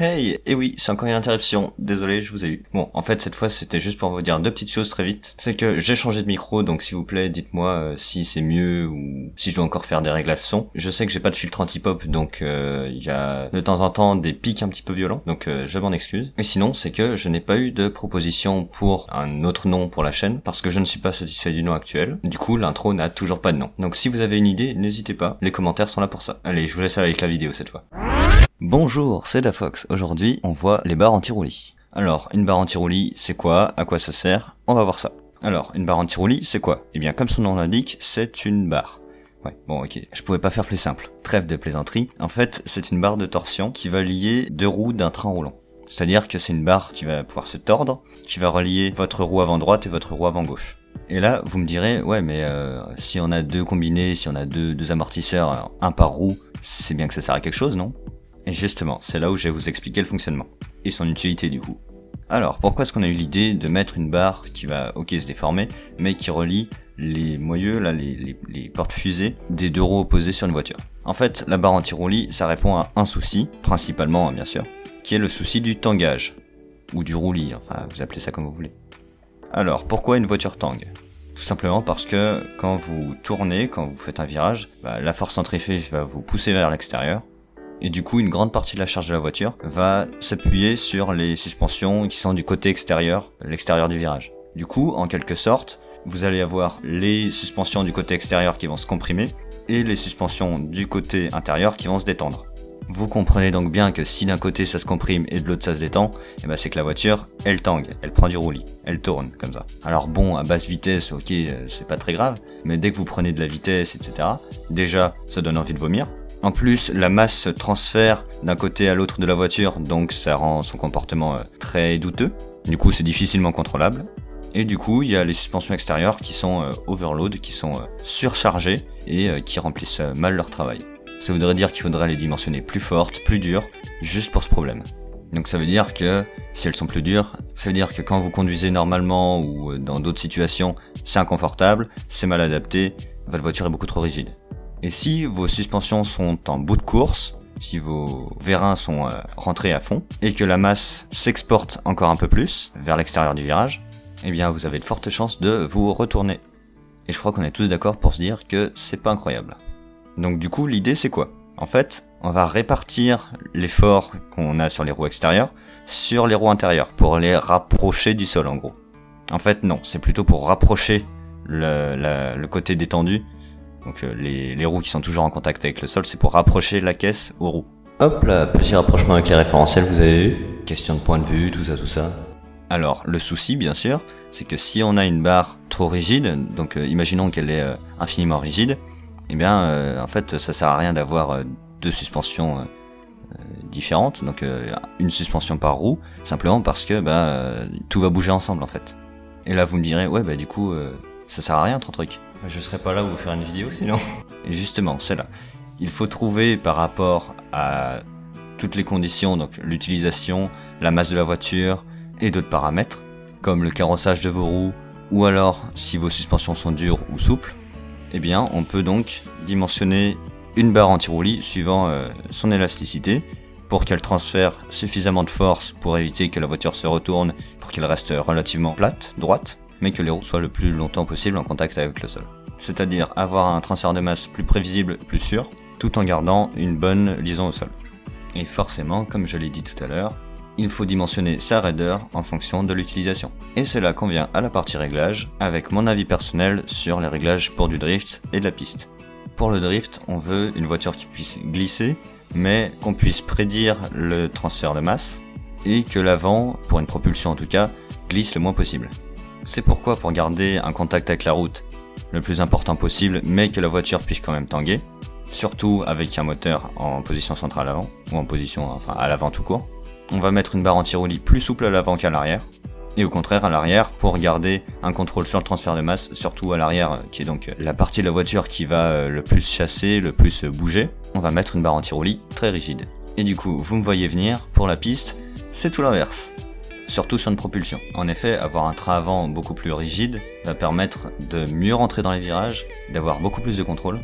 Hey, et oui, c'est encore une interruption, désolé, je vous ai eu. Bon, en fait, cette fois, c'était juste pour vous dire deux petites choses très vite. C'est que j'ai changé de micro, donc s'il vous plaît, dites-moi si c'est mieux ou si je dois encore faire des réglages son. Je sais que j'ai pas de filtre anti-pop, donc il y a de temps en temps des pics un petit peu violents, donc je m'en excuse. Et sinon, c'est que je n'ai pas eu de proposition pour un autre nom pour la chaîne, parce que je ne suis pas satisfait du nom actuel. Du coup, l'intro n'a toujours pas de nom. Donc si vous avez une idée, n'hésitez pas, les commentaires sont là pour ça. Allez, je vous laisse avec la vidéo cette fois. Bonjour, c'est Dafox. Aujourd'hui, on voit les barres anti-roulis. Alors, une barre anti-roulis, c'est quoi? À quoi ça sert? On va voir ça. Alors, une barre anti-roulis, c'est quoi? Eh bien, comme son nom l'indique, c'est une barre. Ouais, bon ok, je pouvais pas faire plus simple. Trêve de plaisanterie. En fait, c'est une barre de torsion qui va lier deux roues d'un train roulant. C'est-à-dire que c'est une barre qui va pouvoir se tordre, qui va relier votre roue avant droite et votre roue avant gauche. Et là, vous me direz, ouais mais si on a deux combinés, si on a deux amortisseurs, un par roue, c'est bien que ça sert à quelque chose, non? Et justement, c'est là où je vais vous expliquer le fonctionnement, et son utilité du coup. Alors, pourquoi est-ce qu'on a eu l'idée de mettre une barre qui va, ok, se déformer, mais qui relie les moyeux, là, les portes fusées des deux roues opposées sur une voiture? En fait, la barre anti-roulis, ça répond à un souci, principalement, bien sûr, qui est le souci du tangage, ou du roulis, enfin, vous appelez ça comme vous voulez. Alors, pourquoi une voiture tangue? Tout simplement parce que quand vous tournez, quand vous faites un virage, la force centrifuge va vous pousser vers l'extérieur, et du coup, une grande partie de la charge de la voiture va s'appuyer sur les suspensions qui sont du côté extérieur, l'extérieur du virage. Du coup, en quelque sorte, vous allez avoir les suspensions du côté extérieur qui vont se comprimer et les suspensions du côté intérieur qui vont se détendre. Vous comprenez donc bien que si d'un côté ça se comprime et de l'autre ça se détend, et c'est que la voiture, elle tangue, elle prend du roulis, elle tourne comme ça. Alors bon, à basse vitesse, ok, c'est pas très grave, mais dès que vous prenez de la vitesse, etc., déjà, ça donne envie de vomir. En plus, la masse se transfère d'un côté à l'autre de la voiture, donc ça rend son comportement très douteux. Du coup, c'est difficilement contrôlable. Et du coup, il y a les suspensions extérieures qui sont overload, qui sont surchargées et qui remplissent mal leur travail. Ça voudrait dire qu'il faudrait les dimensionner plus fortes, plus dures, juste pour ce problème. Donc ça veut dire que si elles sont plus dures, ça veut dire que quand vous conduisez normalement ou dans d'autres situations, c'est inconfortable, c'est mal adapté, votre voiture est beaucoup trop rigide. Et si vos suspensions sont en bout de course, si vos vérins sont rentrés à fond, et que la masse s'exporte encore un peu plus vers l'extérieur du virage, eh bien vous avez de fortes chances de vous retourner. Et je crois qu'on est tous d'accord pour se dire que c'est pas incroyable. Donc du coup, l'idée c'est quoi? En fait, on va répartir l'effort qu'on a sur les roues extérieures sur les roues intérieures, pour les rapprocher du sol en gros. En fait non, c'est plutôt pour rapprocher le côté détendu. Donc les roues qui sont toujours en contact avec le sol, c'est pour rapprocher la caisse aux roues. Hop là, petit rapprochement avec les référentiels, vous avez vu. Question de point de vue, tout ça. Alors, le souci, bien sûr, c'est que si on a une barre trop rigide, donc imaginons qu'elle est infiniment rigide, eh bien, en fait, ça sert à rien d'avoir deux suspensions différentes, donc une suspension par roue, simplement parce que tout va bouger ensemble, en fait. Et là, vous me direz, ouais, du coup, ça sert à rien, ton truc. Je serai pas là où vous faire une vidéo sinon. Et justement, c'est là. Il faut trouver par rapport à toutes les conditions, donc l'utilisation, la masse de la voiture et d'autres paramètres, comme le carrossage de vos roues, ou alors si vos suspensions sont dures ou souples, eh bien on peut donc dimensionner une barre anti-roulis suivant son élasticité pour qu'elle transfère suffisamment de force pour éviter que la voiture se retourne, pour qu'elle reste relativement plate, droite, mais que les roues soient le plus longtemps possible en contact avec le sol. C'est-à-dire avoir un transfert de masse plus prévisible, plus sûr, tout en gardant une bonne liaison au sol. Et forcément, comme je l'ai dit tout à l'heure, il faut dimensionner sa raideur en fonction de l'utilisation. Et c'est là qu'on vient à la partie réglage, avec mon avis personnel sur les réglages pour du drift et de la piste. Pour le drift, on veut une voiture qui puisse glisser, mais qu'on puisse prédire le transfert de masse, et que l'avant, pour une propulsion en tout cas, glisse le moins possible. C'est pourquoi pour garder un contact avec la route le plus important possible, mais que la voiture puisse quand même tanguer, surtout avec un moteur en position centrale avant, ou en position, à l'avant tout court, on va mettre une barre anti-roulis plus souple à l'avant qu'à l'arrière, et au contraire à l'arrière pour garder un contrôle sur le transfert de masse, surtout à l'arrière qui est donc la partie de la voiture qui va le plus chasser, le plus bouger, on va mettre une barre anti-roulis très rigide. Et du coup, vous me voyez venir, pour la piste, c'est tout l'inverse. Surtout sur une propulsion. En effet, avoir un train avant beaucoup plus rigide va permettre de mieux rentrer dans les virages, d'avoir beaucoup plus de contrôle,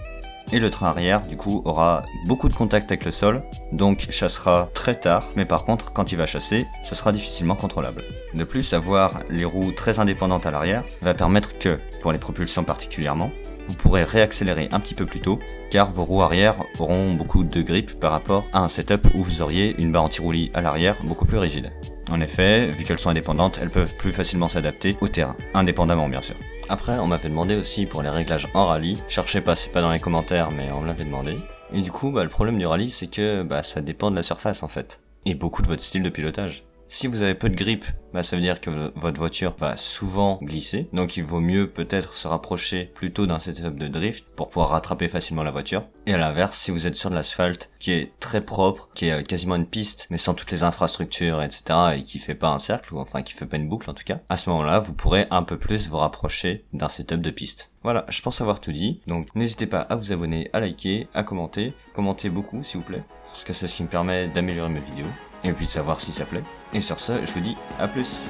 Et le train arrière, du coup, aura beaucoup de contact avec le sol, donc chassera très tard, mais par contre, quand il va chasser, ce sera difficilement contrôlable. De plus, avoir les roues très indépendantes à l'arrière va permettre que, pour les propulsions particulièrement, vous pourrez réaccélérer un petit peu plus tôt, car vos roues arrière auront beaucoup de grip par rapport à un setup où vous auriez une barre anti-roulis à l'arrière beaucoup plus rigide. En effet, vu qu'elles sont indépendantes, elles peuvent plus facilement s'adapter au terrain, indépendamment bien sûr. Après, on m'avait demandé aussi pour les réglages en rallye, cherchez pas, c'est pas dans les commentaires, mais on me l'avait demandé. Et du coup, le problème du rallye, c'est que ça dépend de la surface en fait, et beaucoup de votre style de pilotage. Si vous avez peu de grip, ça veut dire que votre voiture va souvent glisser, donc il vaut mieux peut-être se rapprocher plutôt d'un setup de drift pour pouvoir rattraper facilement la voiture. Et à l'inverse, si vous êtes sur de l'asphalte qui est très propre, qui est quasiment une piste, mais sans toutes les infrastructures, etc., et qui fait pas un cercle, ou enfin qui fait pas une boucle en tout cas, à ce moment-là, vous pourrez un peu plus vous rapprocher d'un setup de piste. Voilà, je pense avoir tout dit, donc n'hésitez pas à vous abonner, à liker, à commenter, commentez beaucoup s'il vous plaît, parce que c'est ce qui me permet d'améliorer mes vidéos, et puis de savoir si ça plaît. Et sur ce, je vous dis à plus.